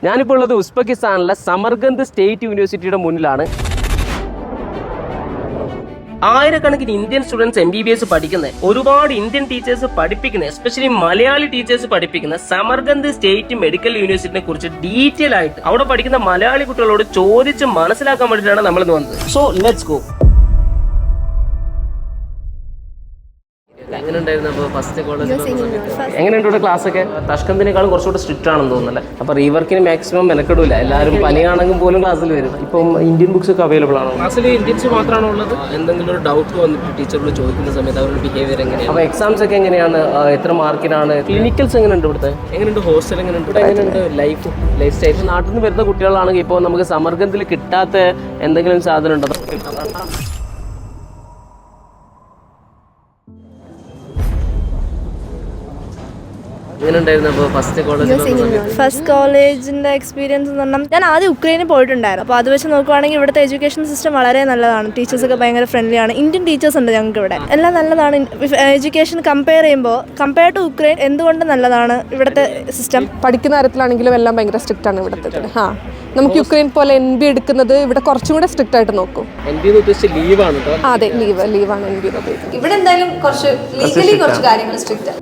ഞാനിപ്പോൾ ഉള്ളത് ഉസ്ബെക്കിസ്ഥാനിലെ സമർഗന്ദ് സ്റ്റേറ്റ് യൂണിവേഴ്സിറ്റിയുടെ മുന്നിലാണ്. ആയിരക്കണക്കിന് ഇന്ത്യൻ സ്റ്റുഡൻസ് MBBS പഠിക്കുന്ന, ഒരുപാട് ഇന്ത്യൻ ടീച്ചേഴ്സ് പഠിപ്പിക്കുന്ന, എസ്പെഷ്യലി മലയാളി ടീച്ചേഴ്സ് പഠിപ്പിക്കുന്ന സമർഗന്ദ് സ്റ്റേറ്റ് മെഡിക്കൽ യൂണിവേഴ്സിറ്റിനെ കുറിച്ച് ഡീറ്റെയിൽ ആയിട്ട് അവിടെ പഠിക്കുന്ന മലയാളി കുട്ടികളോട് ചോദിച്ച് മനസ്സിലാക്കാൻ വേണ്ടിയിട്ടാണ് നമ്മളിന്ന് വന്നത്. So let's go. എങ്ങനെയുണ്ടായിരുന്നു അപ്പോൾ ഫസ്റ്റ് കോളേജ്? എങ്ങനെയുണ്ട് ഇവിടെ ക്ലാസ് ഒക്കെ? തഷ്കന്തിനേക്കാളും കുറച്ചുകൂടെ സ്ട്രിക്റ്റ് ആണെന്ന് തോന്നുന്നല്ലേ? അപ്പോൾ റീവർക്കിന് മാക്സിമം മെനക്കെടില്ല, എല്ലാവരും പനിയാണെങ്കിൽ പോലും ക്ലാസ്സിൽ വരും. ഇപ്പം ഇന്ത്യൻ ബുക്സ് ഒക്കെ അവൈലബിൾ ആണോ? ക്ലാസ്സിൽ ഇന്ത്യൻസ് മാത്രമാണോ ഉള്ളത്? എന്തെങ്കിലും ഒരു ഡൗട്ട് വന്നിട്ട് ടീച്ചറോട് ചോദിക്കുന്ന സമയത്ത് അവരുടെ ബിഹേവിയർ എങ്ങനെയാണ്? അപ്പോൾ എക്സാംസ് ഒക്കെ എങ്ങനെയാണ്? എത്ര മാർക്കിനാണ്? ക്ലിനിക്കൽസ് എങ്ങനെയുണ്ട് ഇവിടുത്തെ? എങ്ങനെയുണ്ട് ഹോസ്റ്റൽ? എങ്ങനെയുണ്ട് ഇവിടെ? എങ്ങനെയുണ്ട് ലൈഫ് സ്റ്റൈൽ? നാട്ടിൽ നിന്ന് വരുന്ന കുട്ടികളാണെങ്കിൽ ഇപ്പോൾ നമുക്ക് സമർഗന്ധിൽ കിട്ടാത്ത എന്തെങ്കിലും സാധനം ഉണ്ടോ? ഫസ്റ്റ് കോളേജിന്റെ എക്സ്പീരിയൻസ് എന്ന് പറഞ്ഞാൽ ഞാൻ ആദ്യം ഉക്രൈനിൽ പോയിട്ടുണ്ടായിരുന്നു. അപ്പോൾ അത് വെച്ച് നോക്കുവാണെങ്കിൽ ഇവിടുത്തെ എഡ്യൂക്കേഷൻ സിസ്റ്റം വളരെ നല്ലതാണ്. ടീച്ചേഴ്സൊക്കെ ഭയങ്കര ഫ്രണ്ട്ലി ആണ്. ഇന്ത്യൻ ടീച്ചേഴ്സ് ഉണ്ട് ഞങ്ങൾക്ക് ഇവിടെ, എല്ലാം നല്ലതാണ്. എഡ്യൂക്കേഷൻ കമ്പയർ ടു ഉക്രൈൻ എന്തുകൊണ്ട് നല്ലതാണ് ഇവിടുത്തെ സിസ്റ്റം? പഠിക്കുന്ന കാര്യത്തിലാണെങ്കിലും എല്ലാം ഭയങ്കര സ്ട്രിക്റ്റ് ആണ് ഇവിടുത്തെ. നമുക്ക് യുക്രൈൻ പോലെ NB എടുക്കുന്നത് ഇവിടെ കുറച്ചും കൂടെ സ്ട്രിക്റ്റ് ആയിട്ട് നോക്കും. അതെ, ലീവാണ് NB. ഇവിടെ എന്തായാലും കുറച്ച് ലീഗലി കുറച്ച് കാര്യങ്ങൾ സ്ട്രിക്റ്റ് ആണ്.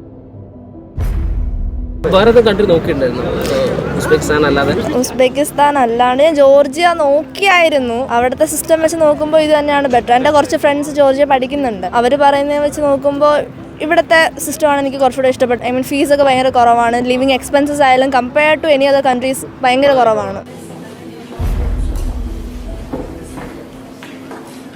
ഉസ്ബെക്കിസ്ഥാൻ അല്ലാണ്ട് ഞാൻ ജോർജിയ നോക്കിയായിരുന്നു. അവിടുത്തെ സിസ്റ്റം വെച്ച് നോക്കുമ്പോൾ ഇത് തന്നെയാണ് ബെറ്റർ. എൻ്റെ കുറച്ച് ഫ്രണ്ട്സ് ജോർജിയ പഠിക്കുന്നുണ്ട്. അവർ പറയുന്നത് വെച്ച് നോക്കുമ്പോൾ ഇവിടുത്തെ സിസ്റ്റമാണ് എനിക്ക് കുറച്ചുകൂടെ ഇഷ്ടപ്പെട്ടത്. ഫീസൊക്കെ ഭയങ്കര കുറവാണ്. ലിവിങ് എക്സ്പെൻസസ് ആയാലും compare to any other countries ഭയങ്കര കുറവാണ്.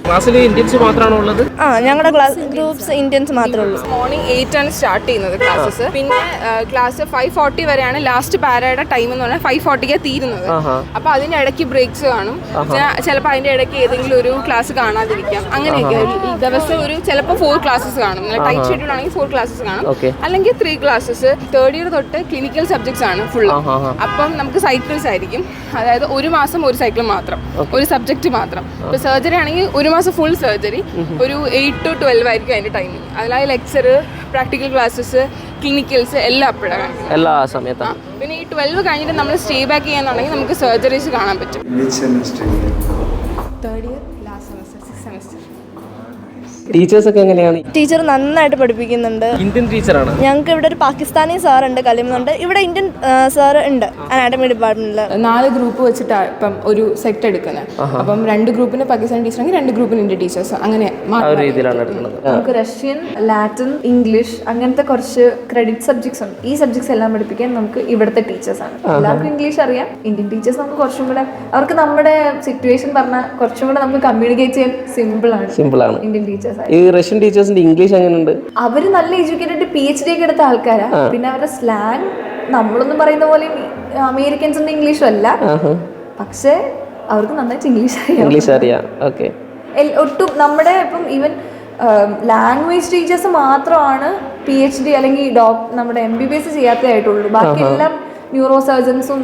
ക്ലാസ്സിൽ ഇന്ത്യൻസ് മാത്രമാണോ ഉള്ളത്? ഞങ്ങളുടെ ക്ലാസ് ഗ്രൂപ്പ്സ് ഇന്ത്യൻസ് മാത്രമേ ഉള്ളൂ. മോർണിംഗ് 8 ആണ് സ്റ്റാർട്ട് ചെയ്യുന്നത് ക്ലാസ്സസ്. പിന്നെ ക്ലാസ് 5:40 വരെയാണ്. ലാസ്റ്റ് പാരയുടെ ടൈം എന്ന് പറഞ്ഞാൽ 5:40 തീരുന്നത്. അപ്പൊ അതിന്റെ ഇടയ്ക്ക് ബ്രേക്സ് കാണും. ചിലപ്പോൾ അതിന്റെ ഇടയ്ക്ക് ഏതെങ്കിലും ഒരു ക്ലാസ് കാണാതിരിക്കാം. അങ്ങനെയൊക്കെ ദിവസം ഒരു ചിലപ്പോൾ 4 ക്ലാസ്സസ് കാണും. ടൈറ്റ് ഷെഡ്യൂൾ ആണെങ്കിൽ 4 ക്ലാസ്സസ് കാണും, അല്ലെങ്കിൽ 3 ക്ലാസ്സസ്. തേർഡ് ഇയർ തൊട്ട് ക്ലിനിക്കൽ സബ്ജക്ട്സ് ആണ് ഫുൾ. അപ്പം നമുക്ക് സൈക്കിൾസ് ആയിരിക്കും. അതായത് ഒരു മാസം ഒരു സൈക്കിൾ മാത്രം, ഒരു സബ്ജക്ട് മാത്രം. ഇപ്പൊ സർജറി ആണെങ്കിൽ ഒരു മാസം ഫുൾ സർജറി, ഒരു 8 to 12 ആയിരിക്കും അതിന്റെ ടൈമിങ്. അതിലായി ലെക്ചർ, പ്രാക്ടിക്കൽ ക്ലാസ്സസ്, ക്ലിനിക്കൽസ് എല്ലാം അപ്പോഴാണ്, എല്ലാ സമയത്തും. പിന്നെ ഈ 12 കഴിഞ്ഞിട്ട് നമ്മൾ സ്റ്റേ ബാക്ക് ചെയ്യാന്നുണ്ടെങ്കിൽ നമുക്ക് സർജറീസ് കാണാൻ പറ്റും. Third year last semester, 6th semester. Teachers ഒക്കെ എങ്ങനെയാണ്? ടീച്ചർ നന്നായിട്ട് പഠിപ്പിക്കുന്നുണ്ട്. ഇന്ത്യൻ ടീച്ചറാണ്. ഞങ്ങൾക്ക് ഇവിടെ ഒരു പാകിസ്ഥാനി സാർ ഉണ്ട്, കലിമുണ്ട്. ഇവിടെ ഇന്ത്യൻ സാർ ഉണ്ട് അനാട്ടമി ഡിപ്പാർട്ട്മെന്റിൽ. 4 ഗ്രൂപ്പ് വെച്ചിട്ടാണ് ഇപ്പം ഒരു സെറ്റ് എടുക്കുന്നത്. അപ്പം 2 ഗ്രൂപ്പിന് പാകിസ്ഥാനി ടീച്ചറാണെങ്കിൽ 2 ഗ്രൂപ്പിന് ഇന്ത്യൻ ടീച്ചേഴ്സ്, അങ്ങനെ നമുക്ക് റഷ്യൻ, ലാറ്റിൻ, ഇംഗ്ലീഷ് അങ്ങനത്തെ കുറച്ച് ക്രെഡിറ്റ് സബ്ജക്ട്സ് ഉണ്ട്. ഈ സബ്ജക്ട്സ് എല്ലാം പഠിപ്പിക്കാൻ നമുക്ക് ഇവിടുത്തെ ടീച്ചേഴ്സാണ്. എല്ലാവർക്കും ഇംഗ്ലീഷ് അറിയാം. ഇന്ത്യൻ ടീച്ചേഴ്സ് നമുക്ക് കുറച്ചും കൂടെ, അവർക്ക് നമ്മുടെ സിറ്റുവേഷൻ പറഞ്ഞാൽ കുറച്ചും കൂടെ നമുക്ക് കമ്മ്യൂണിക്കേറ്റ് ചെയ്യാൻ സിമ്പിൾ ആണ് ഇന്ത്യൻ ടീച്ചേഴ്സ്. ഈ റഷ്യൻ ടീച്ചേഴ്സിന്റെ ഇംഗ്ലീഷ് എങ്ങനെയുണ്ട്? അവര് നല്ല എഡ്യൂക്കേറ്റഡ് PhD ഒക്കെ എടുത്ത ആൾക്കാരാ. പിന്നെ അവരുടെ സ്ലാങ് നമ്മളൊന്നും പറയുന്ന പോലെ അമേരിക്കൻസിന്റെ ഇംഗ്ലീഷും അല്ല, പക്ഷെ അവർക്ക് നന്നായിട്ട് ഇംഗ്ലീഷ് അറിയാം. ഒട്ടും നമ്മുടെ ഇപ്പം ഈവൻ ലാംഗ്വേജ് ടീച്ചേഴ്സ് മാത്രമാണ് PhD അല്ലെങ്കിൽ നമ്മുടെ MBBS ചെയ്യാത്തതായിട്ടുള്ളൂ. ബാക്കി എല്ലാം ന്യൂറോ സർജൻസും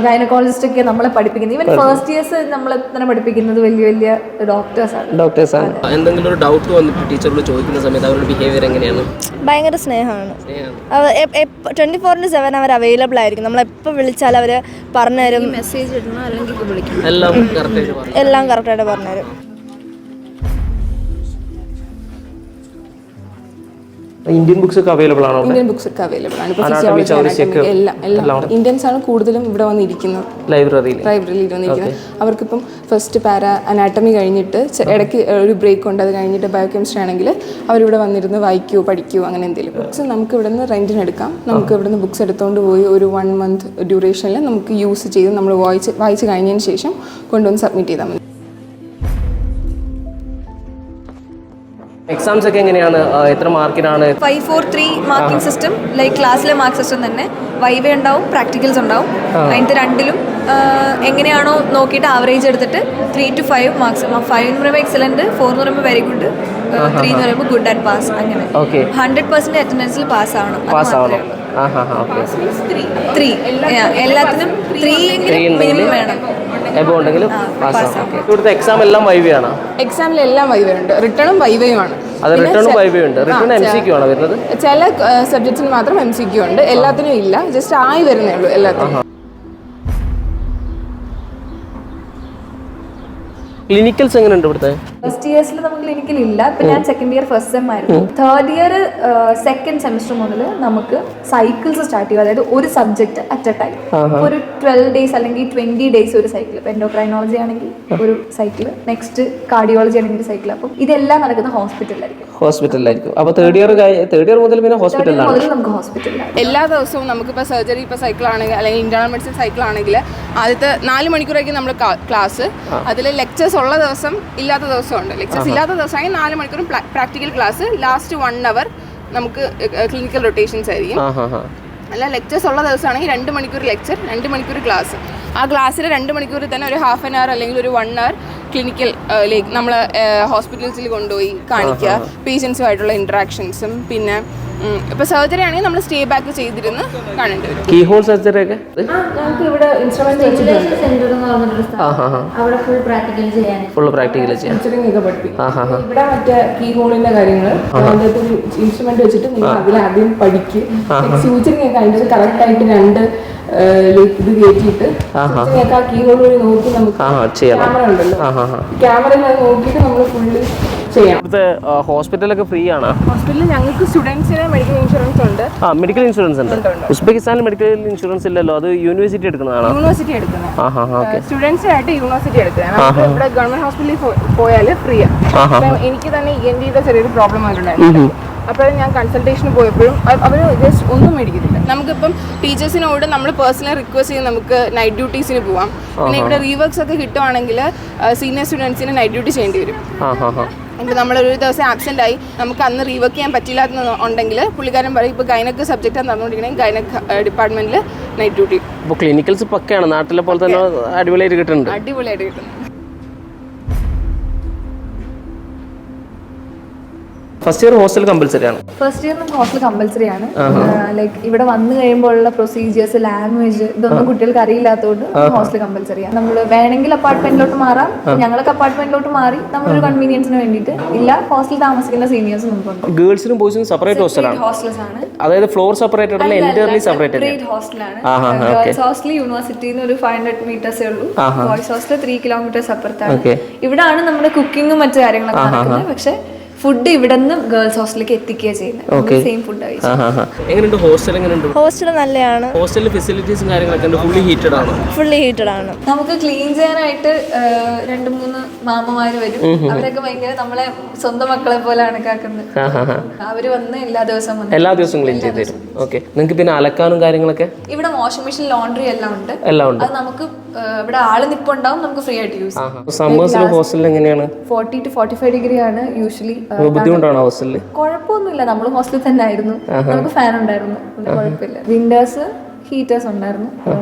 ഗൈനക്കോളജിസ്റ്റ് ഒക്കെ നമ്മളെ പഠിപ്പിക്കുന്നത്. ഈവൻ ഫസ്റ്റ് ഇയേഴ്സ് നമ്മളെ തന്നെ പഠിപ്പിക്കുന്നത് വലിയ ഡോക്ടേഴ്സാണ്. എന്തെങ്കിലും ഒരു ഡൗട്ട് വന്നിട്ട് ടീച്ചറോട് ചോദിക്കുന്ന സമയത്ത് അവരുടെ ബിഹേവിയർ എങ്ങനെയാണ്? ഭയങ്കര സ്നേഹമാണ്. 24/7 അവർ അവൈലബിൾ ആയിരിക്കും. നമ്മളെപ്പോൾ വിളിച്ചാൽ അവർ പറഞ്ഞുതരും. മെസ്സേജ് ഇടണം അല്ലെങ്കിൽ വിളിക്കണം, എല്ലാം കറക്റ്റായിട്ട് പറഞ്ഞുതരും. ഇന്ത്യൻ ബുക്സ് ഒക്കെ അവൈലബിൾ ആണോ? ഇന്ത്യൻ ബുക്സ് ഒക്കെ അവൈലബിൾ ആണ്. എല്ലാം ഇന്ത്യൻസ് ആണ് കൂടുതലും ഇവിടെ വന്നിരിക്കുന്നത്, ലൈബ്രറിയിൽ വന്നിരിക്കുന്നത്. അവർക്കിപ്പം ഫസ്റ്റ് അനാട്ടമി കഴിഞ്ഞിട്ട് ഇടയ്ക്ക് ഒരു ബ്രേക്ക് ഉണ്ട്, അത് കഴിഞ്ഞിട്ട് ബയോകെമിസ്ട്രി ആണെങ്കിൽ അവരിവിടെ വന്നിരുന്ന് വായിക്കുകയോ പഠിക്കുകയോ അങ്ങനെ എന്തെങ്കിലും. ബുക്സ് നമുക്ക് ഇവിടെ നിന്ന് റെന്റിന് എടുക്കാം. നമുക്ക് ഇവിടെ നിന്ന് ബുക്സ് എടുത്തുകൊണ്ട് പോയി ഒരു 1 month ഡ്യൂറേഷനിൽ നമുക്ക് യൂസ് ചെയ്ത് നമ്മൾ വായിച്ച് കഴിഞ്ഞതിന് ശേഷം കൊണ്ടുവന്ന് സബ്മിറ്റ് ചെയ്താൽ മതി. എക്സാംസ് ഒക്കെ എങ്ങനെയാണ്? എത്ര മാർക്കിനാണ്? 5-4-3 മാർക്കിംഗ് സിസ്റ്റം, ലൈക്ക് ക്ലാസ്സിലെ മാർക്ക് സിസ്റ്റം തന്നെ. വൈവ ഉണ്ടാവും, പ്രാക്ടിക്കൽസ് ഉണ്ടാവും. അതിൻ്റെ രണ്ടിലും എങ്ങനെയാണോ നോക്കിയിട്ട് ആവറേജ് എടുത്തിട്ട് 3 to 5 മാർക്സ്. 5 എന്ന് പറയുമ്പോൾ എക്സലന്റ്, 4 എന്ന് പറയുമ്പോൾ വെരി ഗുഡ്, 3 എന്ന് പറയുമ്പോൾ ഗുഡ് ആൻഡ് പാസ്. അങ്ങനെ 100% അറ്റൻഡൻസിൽ പാസ് ആവണം. എല്ലാത്തിനും 3 എങ്കിലും മിനിമം വേണം. എക്സാം എല്ലാം വൈവയാണ്. എക്സാമിൽ എല്ലാം വൈവയുണ്ട്, റിട്ടേണും വൈവയുമാണ്. ചില സബ്ജക്ട്സിന് മാത്രം MCQ ഉണ്ട്, എല്ലാത്തിനും ഇല്ല. ജസ്റ്റ് ആയി വരുന്നേ ഉള്ളൂ എല്ലാത്തിനും. ക്ലിനിക്കൽസ് എങ്ങനെയുണ്ട് ഇവിടുത്തെ? ഫസ്റ്റ് ഇയേഴ്സിൽ നമുക്ക് ക്ലിനിക്കൽ ഇല്ല. ഇപ്പൊ ഞാൻ സെക്കൻഡ് ഇയർ ഫസ്റ്റ് സെം ആയിരുന്നു. തേർഡ് ഇയർ സെക്കൻഡ് സെമിസ്റ്റർ മുതൽ നമുക്ക് സൈക്കിൾസ് സ്റ്റാർട്ട് ചെയ്യും. അതായത് ഒരു സബ്ജക്ട് അറ്റ് എ ടൈം. ഒരു 12 ഡേയ്സ് അല്ലെങ്കിൽ 20 ഡേയ്സ് ഒരു സൈക്കിൾ. ഇപ്പൊ എൻഡോക്രൈനോളജി ആണെങ്കിൽ ഒരു സൈക്കിൾ, നെക്സ്റ്റ് കാർഡിയോളജി ആണെങ്കിൽ ഒരു സൈക്കിൾ. അപ്പം ഇതെല്ലാം നടക്കുന്ന ഹോസ്പിറ്റലിലായിരിക്കും. അപ്പൊ തേർഡ് ഇയർ മുതൽ പിന്നെ ഹോസ്പിറ്റലിലാണ്. നമുക്ക് ഹോസ്പിറ്റലിലാണ് എല്ലാ ദിവസവും നമുക്കിപ്പോൾ സർജറി ഇപ്പോൾ സൈക്കിൾ ആണെങ്കിൽ അല്ലെങ്കിൽ ഇന്റേണൽ മെഡിസിൻ സൈക്കിൾ ആണെങ്കിൽ ആദ്യത്തെ 4 മണിക്കൂറായിരിക്കും നമ്മൾ ക്ലാസ്. അതിൽ ലെക്ചേഴ്സ് ഉള്ള ദിവസം ഇല്ലാത്ത ദിവസമുണ്ട്. ലെക്ചേഴ്സ് ഇല്ലാത്ത ദിവസമാണെങ്കിൽ 4 മണിക്കൂറും പ്രാക്ടിക്കൽ ക്ലാസ്. ലാസ്റ്റ് 1 hour നമുക്ക് ക്ലിനിക്കൽ റൊട്ടേഷൻസ് ആയിരിക്കും. അല്ല ലെക്ചേഴ്സ് ഉള്ള ദിവസമാണെങ്കിൽ 2 മണിക്കൂർ ലെക്ചർ, 2 മണിക്കൂർ ക്ലാസ്. ആ ക്ലാസ്സിൽ 2 മണിക്കൂറിൽ തന്നെ ഒരു ½ an hour അല്ലെങ്കിൽ ഒരു 1 hour ക്ലിനിക്കൽ നമ്മൾ ഹോസ്പിറ്റൽസിൽ കൊണ്ടുപോയി കാണിക്കുക, പേഷ്യൻസുമായിട്ടുള്ള ഇൻട്രാക്ഷൻസും. പിന്നെ ഇപ്പോൾ സർജറി ആണെങ്കിൽ നമ്മൾ സ്റ്റേ ബാക്ക് ചെയ്തിരുന്ന് കാണേണ്ടി വരും. കീ ഹോൾ സർജറി ഒക്കെ ഞങ്ങൾക്ക് ഇവിടെ ഇൻസ്ട്രുമെന്റ് സെന്റർ എന്ന് പറഞ്ഞൊരു സ്ഥലം, അവിടെ ഫുൾ പ്രാക്ടിക്കൽ ചെയ്യാൻ ഇവിടെ മറ്റേ കീ ഹോളിന്റെ കാര്യങ്ങൾ ഇൻസ്ട്രുമെന്റ് വെച്ചിട്ട് നിങ്ങൾ അതിലാദ്യം പഠിക്കും. ഫ്യൂച്ചറിങ് ഒക്കെ അതിൻ്റെ കറക്റ്റ് ആയിട്ട് 2 ഇത് കയറ്റിയിട്ട് ആ കീ ഹോൾ വഴി നോക്കി നമുക്ക് ക്യാമറ ഉണ്ടല്ലോ, ക്യാമറയിൽ അത് നോക്കിയിട്ട് നമ്മൾ ഫുള്ള് ചെയ്യാം. ഇവിടുത്തെ ഹോസ്പിറ്റലൊക്കെ ഫ്രീ ആണ്. ഹോസ്പിറ്റലിൽ ഞങ്ങൾക്ക് സ്റ്റുഡൻസിന് മെഡിക്കൽ ഇൻഷുറൻസ് ഉണ്ട്. മെഡിക്കൽ ഇൻഷുറൻസ് ഉണ്ട്. ഉസ്ബെക്കിസ്ഥാനിൽ മെഡിക്കൽ ഇൻഷുറൻസ് ഇല്ലല്ലോ, അത് യൂണിവേഴ്സിറ്റി എടുക്കുന്നതാണ്. യൂണിവേഴ്സിറ്റി എടുക്കുന്നത് സ്റ്റുഡൻസിനായിട്ട് യൂണിവേഴ്സിറ്റി എടുക്കുന്നത്. ഇവിടെ ഗവൺമെന്റ് ഹോസ്പിറ്റലിൽ പോയാൽ ഫ്രീ ആണ്. എനിക്ക് തന്നെ ENT ചെറിയൊരു പ്രോബ്ലം ആയിട്ടുണ്ടായിരുന്നു. അപ്പോൾ ഞാൻ കൺസൾട്ടേഷന് പോയപ്പോഴും അവർ ജസ്റ്റ് ഒന്നും മേടിക്കുന്നില്ല. നമുക്കിപ്പം ടീച്ചേഴ്സിനോട് നമ്മൾ പേഴ്സണലി റിക്വസ്റ്റ് ചെയ്ത് നമുക്ക് നൈറ്റ് ഡ്യൂട്ടീസിന് പോവാം. പിന്നെ ഇവിടെ റീവർക്സ് ഒക്കെ കിട്ടുവാണെങ്കിൽ സീനിയർ സ്റ്റുഡൻസിന് നൈറ്റ് ഡ്യൂട്ടി ചെയ്യേണ്ടി വരും. ഇപ്പോൾ നമ്മളൊരു ദിവസം ആബ്സെൻ്റ് ആയി നമുക്ക് അന്ന് റീവർക്ക് ചെയ്യാൻ പറ്റില്ലാന്നുണ്ടെങ്കിൽ പുള്ളിക്കാരൻ പറയും ഇപ്പോൾ ഗൈനക്ക് സബ്ജക്റ്റാണ് നടന്നുകൊണ്ടിരിക്കണമെങ്കിൽ ഗൈനക്ക് ഡിപ്പാർട്ട്മെൻറ്റിൽ നൈറ്റ് ഡ്യൂട്ടി. ഇപ്പോൾ ക്ലിനിക്കൽസ് പക്കയാണ്, നാട്ടിലെ പോലെ തന്നെ അടിപൊളിയായിട്ട് കിട്ടുന്നുണ്ട്. അടിപൊളിയായിട്ട് കിട്ടും. ഫസ്റ്റ് ഇയർ ഹോസ്റ്റൽ കമ്പൽസറി ആണ്. ഫസ്റ്റ് ഇയർ നമുക്ക് ഹോസ്റ്റൽ കമ്പൽസറി ആണ്. ലൈക്ക് ഇവിടെ വന്നു കഴിയുമ്പോഴുള്ള പ്രൊസീജിയേഴ്സ്, ലാംഗ്വേജ് ഇതൊന്നും കുട്ടികൾക്ക് അറിയില്ലാത്തതുകൊണ്ട് ഹോസ്റ്റൽ കമ്പൽസറി ആണ്. നമ്മൾ വേണമെങ്കിൽ അപ്പാർട്ട്മെന്റിലോട്ട് മാറാം. ഞങ്ങൾക്ക് അപ്പാർട്ട്മെന്റിലോട്ട് മാറി നമ്മളൊരു കൺവീനിയൻസിന് വേണ്ടിയിട്ട് ഇല്ല. ഹോസ്റ്റലിൽ താമസിക്കുന്ന സീനിയേഴ്സ് നമുക്കുണ്ട്. ഗേൾസിനും ബോയ്സിനും സെപ്പറേറ്റ് ഹോസ്റ്റലാണ്. ഹോസ്റ്റൽസ് ആണ്, അതായത് ഫ്ലോർ സെപ്പറേറ്റഡ് അല്ല, എൻറ്റയർലി സെപ്പറേറ്റഡ് ഹോസ്റ്റലാണ്. ഗേൾസ് ഹോസ്റ്റൽ യൂണിവേഴ്സിറ്റിയിൽ നിന്ന് ഒരു 500 മീറ്റേഴ്സേ ഉള്ളൂ. ബോയ്സ് ഹോസ്റ്റൽ 3 kilometers അപ്പുറത്താണ്. ഇവിടാണ് നമ്മുടെ കുക്കിങ്ങും മറ്റു കാര്യങ്ങളൊക്കെ നടക്കുന്നത്. പക്ഷെ ഫുഡ് ഇവിടെ നിന്ന് ഗേൾസ് ഹോസ്റ്റലിലേക്ക് എത്തിക്കുകയാണ് ചെയ്യുന്നത്. സെയിം ഫുഡ് എങ്ങനെയുണ്ട് ഹോസ്റ്റൽ? എങ്ങനെയുണ്ട് ഹോസ്റ്റൽ? നല്ലതാണ്. ഹോസ്റ്റലിൽ ഫെസിലിറ്റീസും കാര്യങ്ങളൊക്കെ ഫുള്ളി ഹീറ്റഡ് ആണ്. ഫുള്ളി ഹീറ്റഡ് ആണ്. നമുക്ക് ക്ലീൻ ചെയ്യാനായിട്ട് 2-3 മാമമാര് വരും. അവരൊക്കെ ഭയങ്കര നമ്മളെ സ്വന്തം മക്കളെ പോലെ കണക്കാക്കുന്നത്. അവര് വന്ന് എല്ലാ ദിവസവും ക്ലീൻ ചെയ്ത് തരും. ഓക്കെ. നിങ്ങൾക്ക് പിന്നെ അലക്കാനും കാര്യങ്ങളൊക്കെ ഇവിടെ വാഷിംഗ് മെഷീൻ, ലോണ്ടറി എല്ലാം ഉണ്ട്. അത് നമുക്ക് ഇവിടെ ആള് നിപ്പുണ്ടാവും, നമുക്ക് ഫ്രീ ആയിട്ട് യൂസ് ചെയ്യാം. സമ്മേഴ്സിൽ ഹോസ്റ്റലിൽ എങ്ങനെയാണ്? 40 to 45 degree ആണ് യൂഷ്വലി. ബുദ്ധിമുട്ടാണോ ഹോസ്റ്റലിൽ? കുഴപ്പമൊന്നുമില്ല, നമ്മൾ ഹോസ്റ്റലിൽ തന്നെ ആയിരുന്നു. നമുക്ക് ഫാൻ ഉണ്ടായിരുന്നു, കുഴപ്പമില്ല. വിൻഡോസ്, ഹീറ്റേഴ്സ് ഉണ്ടായിരുന്നു,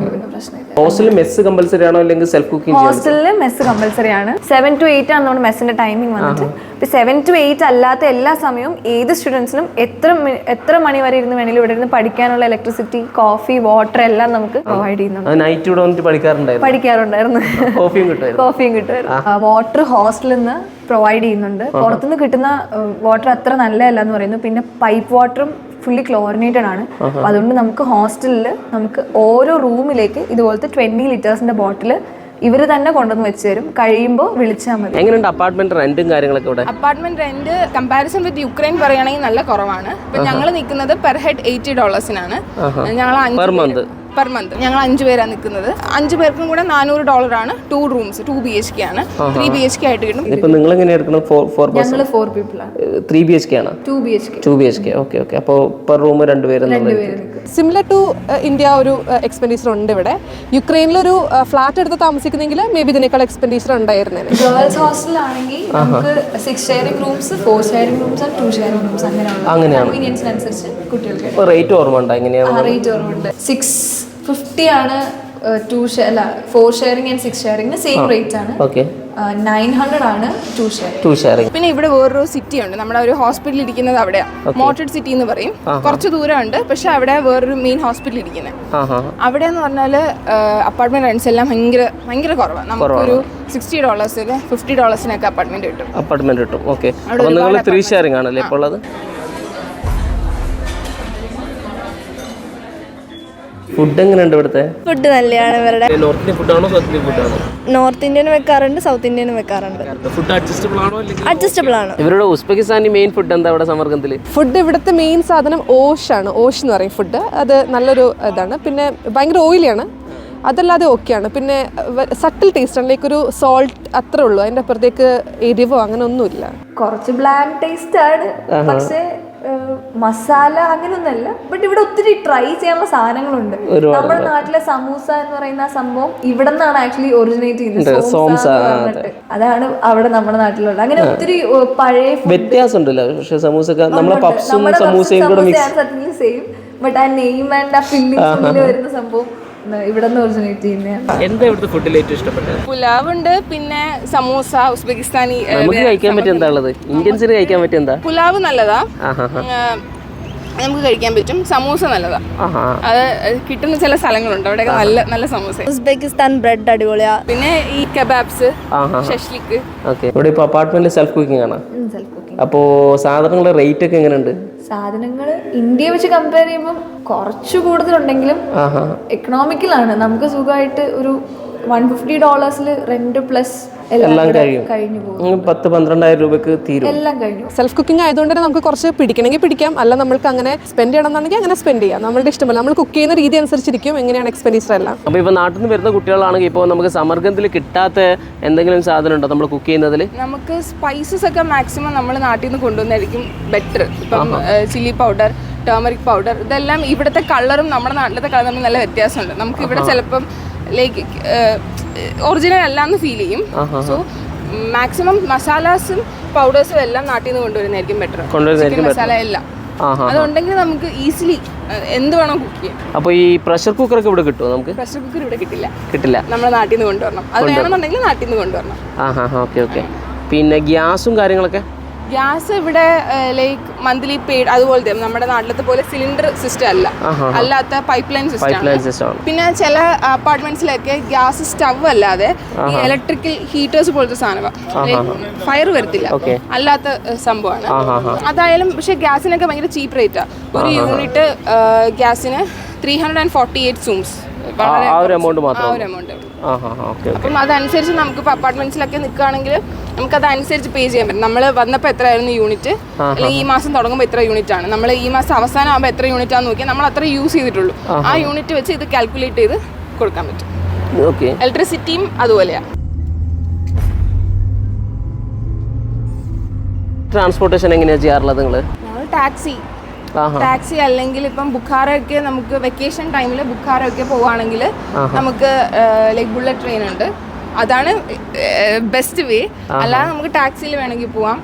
പ്രശ്നമില്ല. ഹോസ്റ്റലിൽ മെസ്സ് കമ്പൽസറി ആണോ അല്ലെങ്കിൽ സെൽഫ് കുക്കിംഗ്? ഹോസ്റ്റലിൽ മെസ്സ് കമ്പൽസറി ആണ്. 7 to 8 ആണ് നമ്മുടെ മെസ്സിന്റെ ടൈമിംഗ് വന്നിട്ട്. ഇപ്പൊ 7 to 8 അല്ലാത്ത എല്ലാ സമയവും ഏത് സ്റ്റുഡൻസിനും എത്ര മണി വരെ ഇരുന്ന് വേണമെങ്കിലും ഇവിടെ ഇരുന്ന് പഠിക്കാനുള്ള ഇലക്ട്രിസിറ്റി, കോഫി, വാട്ടർ എല്ലാം നമുക്ക് പ്രൊവൈഡ് ചെയ്യുന്നുണ്ട്. നൈറ്റ് ഇവിടെ വന്നിട്ട് പഠിക്കാറുണ്ടായിരുന്നു. കോഫിയും കിട്ടുമായിരുന്നു. വാട്ടർ ഹോസ്റ്റലിൽ നിന്ന് പ്രൊവൈഡ് ചെയ്യുന്നുണ്ട്. പുറത്തുനിന്ന് കിട്ടുന്ന വാട്ടർ അത്ര നല്ലതല്ല എന്ന് പറയുന്നു. പിന്നെ പൈപ്പ് വാട്ടറും ഫുള്ളി ക്ലോറിനേറ്റഡ് ആണ്. അതുകൊണ്ട് നമുക്ക് ഹോസ്റ്റലിൽ നമുക്ക് ഓരോ റൂമിലേക്ക് ഇതുപോലത്തെ 20 liters ബോട്ടിൽ ഇവര് തന്നെ കൊണ്ടുവന്ന് വെച്ച് തരും. കഴിയുമ്പോൾ വിളിച്ചാൽ മതി. എങ്ങനെയുണ്ട് അപ്പാർട്ട്മെന്റ് റെന്റും കാര്യങ്ങളൊക്കെ ഇവിടെ? അപ്പാർട്ട്മെന്റ് റെന്റ് കമ്പാരിസൺ വിത്ത് യുക്രൈൻ പറയുകയാണെങ്കിൽ നല്ല കുറവാണ്. ഇപ്പൊ ഞങ്ങൾ നിൽക്കുന്നത് പെർ ഹെഡ് $80 ഞങ്ങൾ പെർ മന്ത്. ഞങ്ങൾ 5 പേരാണ് നിൽക്കുന്നത്. 5 പേർക്കും കൂടെ $400 ആണ്. 2 rooms, 2 BHK ആണ്. 3 BHK ആയിട്ട് കിട്ടും. ഇപ്പൊ നിങ്ങൾ എങ്ങനെയാണ് എടുക്കുന്നത്? 4 people ആണ്. 3 BHK ആണ്. 2 BHK. ഓക്കെ. അപ്പോൾ പെർ റൂം 2 പേര്. സിമിലർ ടു ഇന്ത്യ ഒരു എക്സ്പെൻഡിച്ചർ ഉണ്ട് ഇവിടെ. യുക്രൈനിലൊരു ഫ്ലാറ്റ് എടുത്ത് താമസിക്കുന്നെങ്കിൽ മേ ബി ഇതിനേക്കാൾ എക്സ്പെൻഡിച്ചർ ഉണ്ടായിരുന്നേ. ഗേൾസ് ഹോസ്റ്റലാണെങ്കിൽ നമുക്ക് 6 sharing rooms, 4 sharing rooms, 2 sharing rooms അങ്ങനെയാണ്. കൺവീനിയൻസിനനുസരിച്ച് കുട്ടികൾക്ക് റേറ്റ് ഓർമ്മയുണ്ട്. എങ്ങനെയാണ് റേറ്റ് ഓർമ്മയുണ്ട്? 650 ആണ് 4 sharing and 6 sharing same rate ആണ്. 900 ആണ് 2 sharing. പിന്നെ ഇവിടെ വേറൊരു സിറ്റി ഉണ്ട്. നമ്മുടെ ഒരു ഹോസ്പിറ്റൽ ഇരിക്കുന്നത് അവിടെയാണ്. മോട്ടഡ് സിറ്റി എന്ന് പറയും. കുറച്ച് ദൂരമുണ്ട്, പക്ഷെ അവിടെ വേറൊരു മെയിൻ ഹോസ്പിറ്റൽ ഇരിക്കുന്നത്. അവിടെ എന്ന് പറഞ്ഞാൽ അപ്പാർട്ട്മെന്റ് റെന്റ്സ് എല്ലാം ഭയങ്കര കുറവാണ്. നമുക്കൊരു $60, $50 അപ്പാർട്ട്മെന്റ് കിട്ടും. ഓക്കെ. അപ്പോൾ നിങ്ങൾ 3 sharing ആണല്ലേ ഇപ്പോൾ ഉള്ളത്? ഫുഡ് എങ്ങനെയുണ്ട് ഇവിടുത്തെ? ഫുഡ് നല്ലതാണ് ഇവരുടെ. നോർത്ത് ഇന്ത്യൻ ഫുഡാണോ സൗത്ത് ഇന്ത്യൻ ഫുഡാണോ? നോർത്ത് ഇന്ത്യനും വെക്കാറുണ്ട്, സൗത്ത് ഇന്ത്യനും വെക്കാറുണ്ട്. ഫുഡ് അഡ്ജസ്റ്റബിൾ ആണോ? അഡ്ജസ്റ്റബിൾ ആണ്. ഇവരുടെ ഉസ്ബെക്കിസ്ഥാനി മെയിൻ ഫുഡ് എന്താ ഇവിടെ സമർഗത്തിൽ? ഫുഡ് ഇവിടുത്തെ മെയിൻ സാധനം ഓഷാണ്. ഓഷ് എന്ന് പറയും ഫുഡ്. അത് നല്ലൊരു ഇതാണ്. പിന്നെ ഭയങ്കര ഓയിലിയാണ്, അതല്ലാതെ ഓക്കെയാണ്. പിന്നെ സട്ടിൽ ടേസ്റ്റ് ആണ്, ലൈക്ക് ഒരു സോൾട്ട് അത്രേ ഉള്ളൂ. അതിൻ്റെ അപ്പുറത്തേക്ക് എരിവോ അങ്ങനെ ഒന്നുമില്ല. കുറച്ച് ബ്ലാൻഡ് ടേസ്റ്റ് ആണ്, പക്ഷേ മസാല അങ്ങനെയൊന്നല്ല. ബട്ട് ഇവിടെ ഒത്തിരി ട്രൈ ചെയ്യാനുള്ള സാധനങ്ങളുണ്ട്. നമ്മുടെ നാട്ടിലെ സമൂസ എന്ന് പറയുന്ന സംഭവം ഇവിടെ നിന്നാണ് ആക്ച്വലി ഒറിജിനേറ്റ് ചെയ്യുന്നത്. അതാണ് അവിടെ നമ്മുടെ നാട്ടിലുള്ളത്. അങ്ങനെ ഒത്തിരി പഴയ വ്യത്യാസമുണ്ടല്ലോ. പക്ഷേ സമൂസ നമ്മളെ പപ്സും സമൂസയും കൂടെ സത്യത്തിൽ സെയിം, ബട്ട് ആ നെയിം ആൻഡ് ആ ഫില്ലിംഗ് വരുന്ന സംഭവം ഇവിടെ നിന്ന് ഒറിജിനേറ്റ് ചെയ്യുന്നതാണ്. എന്താ ഇവിടുത്തെ ഫുഡിൽ ഏറ്റവും ഇഷ്ടപ്പെട്ടത്? പുലാവ് ഉണ്ട്, പിന്നെ സമൂസ, ഉസ്ബെക്കിസ്ഥാനി. നമുക്ക് കഴിക്കാൻ പറ്റിയ എന്താ ഉള്ളത്? ഇന്ത്യൻസിന് കഴിക്കാൻ പറ്റിയ എന്താ? പുലാവ് നല്ലതാ, നമുക്ക് കഴിക്കാൻ പറ്റും. സമൂസ നല്ലതാ, അത് കിട്ടുന്ന ചില സ്ഥലങ്ങളുണ്ട് അവിടെയൊക്കെ നല്ല നല്ല സമൂസ. ഉസ്ബെക്കിസ്ഥാൻ ബ്രെഡ് അടിപൊളിയാ. പിന്നെ ഈ കബാബ്സ്, ഷഷ്ലിക്ക്. ഓക്കെ. ഇവിടെ ഇപ്പോൾ അപ്പാർട്ട്മെന്റിൽ സെൽഫ് കുക്കിംഗ് ആണ്. അപ്പോൾ സാധനങ്ങളുടെ റേറ്റ് ഒക്കെ എങ്ങനെയുണ്ട്? സാധനങ്ങൾ ഇന്ത്യയെ വെച്ച് കമ്പയർ ചെയ്യുമ്പോൾ കുറച്ച് കൂടുതലുണ്ടെങ്കിലും എക്കണോമിക്കലാണ്. നമുക്ക് സുഖമായിട്ട് ഒരു $150 റെന്റ് പ്ലസ് എല്ലാം കഴിഞ്ഞു പോകും. 10-12,000 രൂപക്ക് തീരും. എല്ലാം കഴിഞ്ഞു. സെൽഫ് കുക്കിംഗ് ആയതുകൊണ്ട് തന്നെ നമുക്ക് കുറച്ച് പിടിക്കണമെങ്കിൽ പിടിക്കാം, അല്ല നമ്മൾക്ക് അങ്ങനെ സ്പെൻഡ് ചെയ്യണമെന്നാണെങ്കിൽ അങ്ങനെ സ്പെൻഡ് ചെയ്യാം. നമ്മളുടെ ഇഷ്ടമല്ല, നമ്മൾ കുക്ക് ചെയ്യുന്ന രീതി അനുസരിച്ചിരിക്കും എങ്ങനെയാണ് എക്സ്പെൻഡിച്ചർ എല്ലാം. അപ്പോൾ ഇപ്പോൾ നാട്ടിൽ നിന്ന് വരുന്ന കുട്ടികളാണെങ്കിൽ ഇപ്പോൾ നമുക്ക് സമർഗത്തിൽ കിട്ടാത്ത എന്തെങ്കിലും സാധനം ഉണ്ടോ നമ്മൾ കുക്ക് ചെയ്യുന്നതിൽ? നമുക്ക് സ്പൈസസ് ഒക്കെ മാക്സിമം നമ്മൾ നാട്ടിൽ നിന്ന് കൊണ്ടുവന്നായിരിക്കും ബെറ്റർ. ഇപ്പം ചില്ലി പൗഡർ, ടേമറിക് പൗഡർ, ഇതെല്ലാം ഇവിടുത്തെ കളറും നമ്മുടെ നാട്ടിലത്തെ കളറും തമ്മിൽ നല്ല വ്യത്യാസമുണ്ട്. നമുക്ക് ഇവിടെ ചിലപ്പം ലൈക്ക് ഒറിജിനൽ അല്ലാന്ന് ഫീൽ ചെയ്യും. സോ മാക്സിമം മസാലാസും പൗഡേഴ്സും എല്ലാം നാട്ടിൽ നിന്ന് കൊണ്ടുവരുന്നതായിരിക്കും ബെറ്റർ. ചിക്കൻ മസാല എല്ലാം അതുണ്ടെങ്കിൽ നമുക്ക് ഈസിലി എന്ത് വേണം കുക്ക് ചെയ്യാം. അപ്പോൾ ഈ പ്രഷർ കുക്കറൊക്കെ ഇവിടെ കിട്ടുമോ? നമുക്ക് പ്രഷർ കുക്കർ ഇവിടെ കിട്ടില്ല, നമ്മുടെ നാട്ടിൽ നിന്ന് കൊണ്ടുവരണം. അത് വേണമെന്നുണ്ടെങ്കിൽ നാട്ടിൽ നിന്ന് കൊണ്ടുവരണം. ഓക്കെ. പിന്നെ ഗ്യാസും കാര്യങ്ങളൊക്കെ? ഗ്യാസ് ഇവിടെ ലൈക്ക് മന്ത്ലി പെയ്ഡ്, അതുപോലത്തെ നമ്മുടെ നാട്ടിലത്തെ പോലെ സിലിണ്ടർ സിസ്റ്റം അല്ല, അല്ലാത്ത പൈപ്പ് ലൈൻ സിസ്റ്റം. പിന്നെ ചില അപ്പാർട്ട്മെന്റ്സിലൊക്കെ ഗ്യാസ് സ്റ്റവ് അല്ലാതെ ഈ ഇലക്ട്രിക്കൽ ഹീറ്റേഴ്സ് പോലത്തെ സാധനമാണ്, ഫയർ വരത്തില്ല, അല്ലാത്ത സംഭവമാണ്. അതായാലും പക്ഷെ ഗ്യാസിനൊക്കെ ഭയങ്കര ചീപ്പ് റേറ്റാ. ഒരു യൂണിറ്റ് ഗ്യാസിന് 348 സൂംസ്. അപ്പം അതനുസരിച്ച് നമുക്കിപ്പോൾ അപ്പാർട്ട്മെന്റ്സിലൊക്കെ നിൽക്കുകയാണെങ്കിൽ നമുക്കത് അനുസരിച്ച് പേ ചെയ്യാൻ പറ്റും. നമ്മൾ വന്നപ്പോൾ എത്രയായിരുന്നു യൂണിറ്റ്, അല്ലെങ്കിൽ ഈ മാസം തുടങ്ങുമ്പോൾ എത്ര യൂണിറ്റ് ആണ്, നമ്മൾ ഈ മാസം അവസാനം ആകുമ്പോൾ എത്ര യൂണിറ്റ് ആണെന്ന് നോക്കിയാൽ നമ്മൾ അത്ര യൂസ് ചെയ്തിട്ടുള്ളൂ. ആ യൂണിറ്റ് വെച്ച് ഇത് കാൽക്കുലേറ്റ് ചെയ്ത് കൊടുക്കാൻ പറ്റും. ഇലക്ട്രിസിറ്റിയും അതുപോലെയാണ്. ട്രാൻസ്പോർട്ടേഷൻ എങ്ങനെയാണ് ചെയ്യാറുള്ളത് നിങ്ങൾ? ടാക്സി അല്ലെങ്കിൽ ഇപ്പം ബുഖാറൊക്കെ നമുക്ക് വെക്കേഷൻ ടൈമിൽ ബുഖാറൊക്കെ പോവുകയാണെങ്കിൽ നമുക്ക് ലൈക്ക് ബുള്ളറ്റ് ട്രെയിൻ ഉണ്ട്, അതാണ് ബെസ്റ്റ് വേ. അല്ലാതെ നമുക്ക് ടാക്സിയിൽ വേണമെങ്കിൽ പോവാം.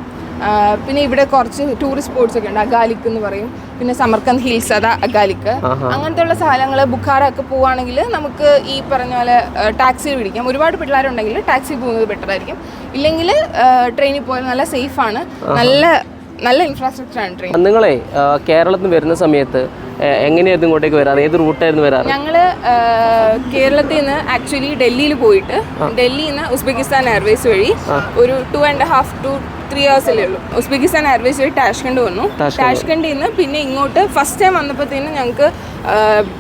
പിന്നെ ഇവിടെ കുറച്ച് ടൂറിസ്റ്റ് സ്പോട്ട്സ് ഒക്കെ ഉണ്ട്, അഗാലിക്ക് എന്ന് പറയും. പിന്നെ സമർക്കന്ത് ഹിൽസ്, അതാ അഗാലിക്ക്. അങ്ങനത്തെ ഉള്ള സ്ഥലങ്ങൾ ബുഖാറൊക്കെ പോവുകയാണെങ്കിൽ നമുക്ക് ഈ പറഞ്ഞ പോലെ ടാക്സി പിടിക്കാം. ഒരുപാട് പിള്ളേരുണ്ടെങ്കിൽ ടാക്സി പോകുന്നത് ബെറ്റർ ആയിരിക്കും. ഇല്ലെങ്കിൽ ട്രെയിനിൽ പോയാൽ നല്ല സേഫാണ്, നല്ല ഇൻഫ്രാസ്ട്രക്ചർ ആണ് ട്രെയിൻ. നിങ്ങളെ കേരളത്തിൽ നിന്ന് വരുന്ന സമയത്ത് എങ്ങനെയായിരുന്നു ഇങ്ങോട്ടേക്ക് വരാറ്? ഏത് റൂട്ടായിരുന്നു വരാറ്? ഞങ്ങൾ കേരളത്തിൽ നിന്ന് ആക്ച്വലി ഡൽഹിയിൽ പോയിട്ട് ഡൽഹിയിൽ നിന്ന് ഉസ്ബെക്കിസ്ഥാൻ എയർവേസ് വഴി ഒരു 2.5 to 3 hours ഉള്ളൂ. ഉസ്ബെക്കിസ്ഥാൻ എയർവേസ് വഴി ടാഷ്കണ്ട് വന്നു. ടാഷ്കണ്ടിൽ നിന്ന് പിന്നെ ഇങ്ങോട്ട് ഫസ്റ്റ് ടൈം വന്നപ്പോഴത്തേനും ഞങ്ങൾക്ക്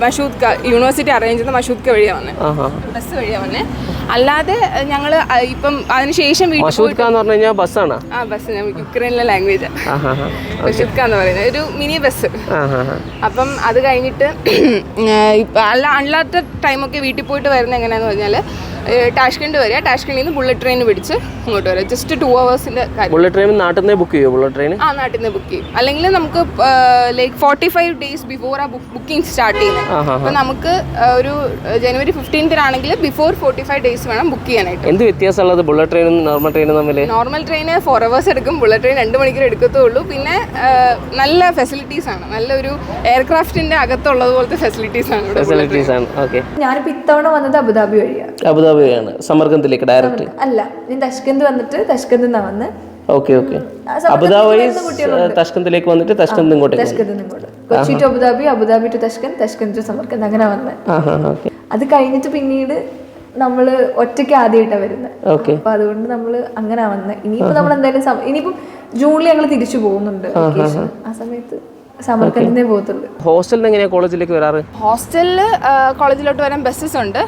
മഷൂദ്ക യൂണിവേഴ്സിറ്റി അറേഞ്ച് ചെയ്ത മഷൂദ്ക വഴിയാണ് വന്നത്, ബസ് വഴിയാണ് വന്നത്. അല്ലാതെ ഞങ്ങൾ ഇപ്പം അതിനുശേഷം ബസ്സാണ്. ആ ബസ് യുക്രൈനിലെ ലാംഗ്വേജ് മഷൂദ്ക എന്ന് പറയുന്നത് ഒരു മിനി ബസ്. അപ്പം അത് കഴിഞ്ഞിട്ട് അല്ലാത്ത ടൈമൊക്കെ വീട്ടിൽ പോയിട്ട് വരുന്നത് എങ്ങനെയാന്ന് പറഞ്ഞാൽ ടാഷ്കണ്ട് വരിക, ടാഷ്കണ്ടിൽ നിന്ന് ബുള്ളറ്റ് ട്രെയിൻ പിടിച്ച് ഇങ്ങോട്ട് വരിക. ജസ്റ്റ് 2 hours കാര്യം. ബുള്ളറ്റ് ട്രെയിൻ നാട്ടിൽ നിന്ന് ബുക്ക് ചെയ്യുമോ? ബുള്ളറ്റ് ട്രെയിൻ നാട്ടിൽ നിന്ന് ബുക്ക് ചെയ്യും. അല്ലെങ്കിൽ നമുക്ക് ലൈക്ക് 45 days ബിഫോർ ആ ബുക്കിംഗ് സ്റ്റാർട്ട് ചെയ്യുന്നത്. അപ്പം നമുക്ക് ഒരു January 15th ആണെങ്കിൽ ബിഫോർ 45 days വേണം ബുക്ക് ചെയ്യാനായിട്ട്. എന്ത് വ്യത്യാസമുള്ളത് ബുള്ളറ്റ് ട്രെയിനും നോർമൽ ട്രെയിനും തമ്മിൽ? നോർമൽ ട്രെയിന് 4 hours എടുക്കും, ബുള്ളറ്റ് ട്രെയിൻ 2 മണിക്കൂർ എടുക്കത്തുള്ളൂ. പിന്നെ നല്ല ഫെസിലിറ്റീസ് ആണ്, നല്ലൊരു എയർക്രാഫ്റ്റിന്റെ അകത്തുള്ളത് പോലത്തെ ഫെസിലിറ്റീസ് ആണ്. ഞാനിപ്പോൾ ഇത്തവണ വന്നത് അബുദാബി വഴിയാണ്. അബുദാബിയാണ് സമർഗത്തിലേക്ക് ഡയറക്റ്റ് അല്ല, ഞാൻ തഷ്കന്ത് വന്നിട്ട് തഷ്കന്ത് നിന്നാണ് വന്നത്. അബുദാബി തഷ്കന്തിലേക്ക് വന്നിട്ട് തഷ്കന്ത് ഇങ്ങോട്ട്, Kochi to Abu Dhabi, Abu Dhabi to Tashkent, Tashkent to Samarkand, അങ്ങനെ വന്നത്. അത് കഴിഞ്ഞിട്ട് പിന്നീട് നമ്മള് ഒറ്റയ്ക്ക് ആദ്യമായിട്ടാണ് വരുന്നത്. അപ്പൊ അതുകൊണ്ട് നമ്മള് അങ്ങനെ വന്നത്. ഇനിയിപ്പോ നമ്മൾ എന്തായാലും ഇനിയിപ്പം ജൂണിൽ ഞങ്ങൾ തിരിച്ചു പോകുന്നുണ്ട്. ആ സമയത്ത് സമർക്കന്ദിനെ പോകത്തുള്ളൂ. ഹോസ്റ്റലിൽ എങ്ങനെയാ കോളേജിലേക്ക് വരാറ്? ഹോസ്റ്റലിൽ കോളേജിലോട്ട് വരാൻ ബസ്സസ് ഉണ്ട്.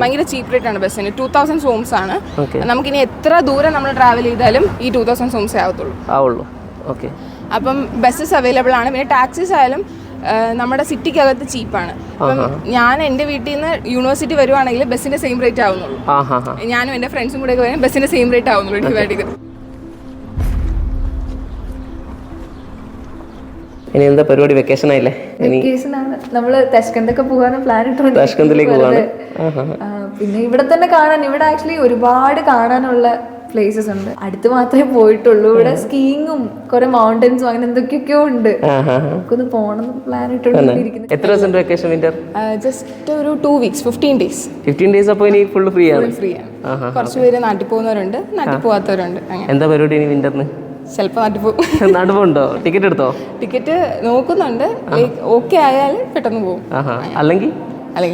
ഭയങ്കര ചീപ്പ് റേറ്റ് ആണ് ബസ്സിന്. 2000 സോംസ് ആണ്. നമുക്കിനി എത്ര ദൂരം നമ്മൾ ട്രാവൽ ചെയ്താലും ഈ 2000 സോംസേ ആവുള്ളൂ. ഓക്കെ. അപ്പം ബസ്സസ് അവൈലബിൾ ആണ്. പിന്നെ ടാക്സീസ് ആയാലും നമ്മുടെ സിറ്റിക്കകത്ത് ചീപ്പാണ്. അപ്പം ഞാൻ എൻ്റെ വീട്ടിൽ നിന്ന് യൂണിവേഴ്സിറ്റി വരുവാണെങ്കിൽ ബസ്സിന്റെ സെയിം റേറ്റ് ആവുന്നുള്ളൂ. ഞാനും എൻ്റെ ഫ്രണ്ട്സും കൂടെ വരും, ബസ്സിന്റെ സെയിം റേറ്റ് ആവുന്നുള്ളൂ ഡിവൈഡ് ചെയ്ത്. ഇനി എന്താ പരിപാടി? വെക്കേഷൻ ആയില്ലേ? വെക്കേഷനാണ്. നമ്മള് തഷ്കന്തൊക്കെ പോകാനും പ്ലാൻ ഇട്ടുണ്ട്. തഷ്കന്തിലേക്ക് പോകാണ്. പിന്നെ ഇവിടെ തന്നെ കാണാൻ, ഇവിടെ ആക്ച്വലി ഒരുപാട് കാണാനുള്ള പ്ലേസസ് ഉണ്ട്. അടുത്ത് മാത്രമേ പോയിട്ടുള്ളൂ. ഇവിടെ സ്കീയിങ്ങും കുറെ മൗണ്ടൻസും അങ്ങനെ എന്തൊക്കെയൊക്കെയോ ഉണ്ട്. നമുക്കൊന്ന് പോകണം പ്ലാൻ ഇട്ടുകൊണ്ടിരിക്കുന്നത്. എത്ര ദിവസം വെക്കേഷൻ വിന്റർ? ജസ്റ്റ് ഒരു 2 weeks, 15 days. 15 days. അപ്പോൾ ഇനി ഫുൾ ഫ്രീ ആണ്. കുറച്ച് പേര് നാട്ടിൽ പോകുന്നവരുണ്ട്, നാട്ടിൽ പോകാത്തവരുണ്ട്. എന്താ പരിപാടി ഇനി വിന്ററിന്? ചിലപ്പോൾ നാട്ടിൽ പോകും. നാട്ടിൽ പോകുന്നുണ്ടോ? ടിക്കറ്റ് എടുത്തോ? ടിക്കറ്റ് നോക്കുന്നുണ്ട്. ഓക്കെ ആയാൽ പെട്ടെന്ന് പോകും. അല്ലെങ്കിൽ